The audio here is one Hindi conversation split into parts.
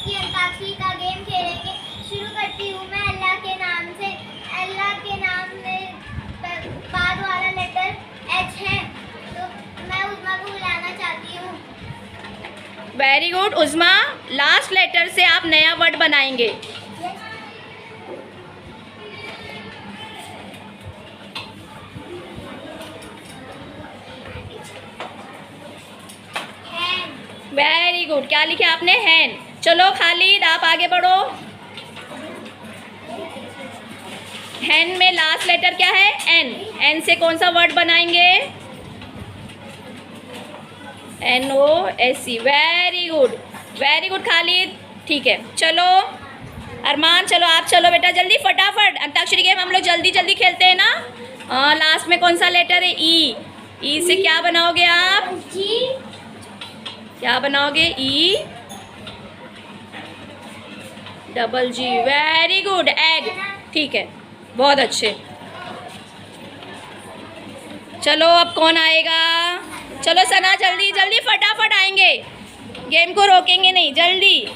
की अंताक्षरी का गेम खेलेंगे। शुरू करती हूँ मैं अल्लाह के नाम से। अल्लाह के नाम में बाद वाला लेटर एच है, तो मैं उज़्मा को बुलाना चाहती हूँ। वेरी गुड उज़्मा, लास्ट लेटर से आप नया वर्ड बनाएंगे। वेरी गुड, क्या लिखे आपने? हैन। चलो खालिद आप आगे बढ़ो। हैन में लास्ट लेटर क्या है? एन। एन से कौन सा वर्ड बनाएंगे? NOSE। वेरी गुड खालिद, ठीक है। चलो अरमान, चलो आप चलो बेटा जल्दी फटाफट। अंताक्षरी गेम हम लोग जल्दी जल्दी खेलते हैं ना। लास्ट में कौन सा लेटर है? ई। ई से क्या बनाओगे आप? क्या बनाओगे? ई डबल जी। Very good, egg. ठीक है, बहुत अच्छे। चलो अब कौन आएगा? चलो सना जल्दी जल्दी फटाफट आएंगे, गेम को रोकेंगे नहीं, जल्दी।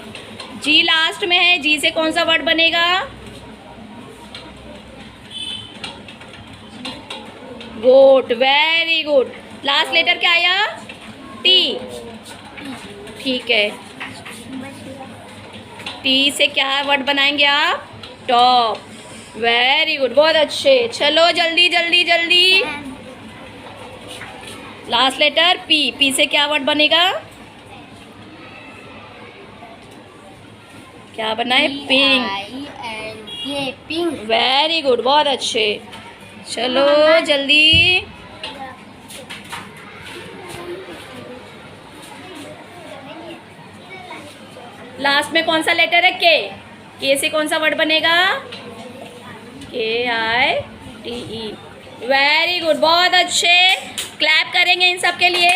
जी लास्ट में है, जी से कौन सा वर्ड बनेगा? Goat. Very good. Last letter क्या आया? टी। ठीक है, टी से क्या वर्ड बनाएंगे आप? टॉप। वेरी गुड, बहुत अच्छे। चलो जल्दी जल्दी जल्दी। Last letter P. पी से क्या वर्ड बनेगा? क्या बनाए? पिंक। पिंक। वेरी गुड, बहुत अच्छे। चलो जल्दी। लास्ट में कौन सा लेटर है? के। के से कौन सा वर्ड बनेगा? KITE। वेरी गुड, बहुत अच्छे। क्लैप करेंगे इन सब के लिए।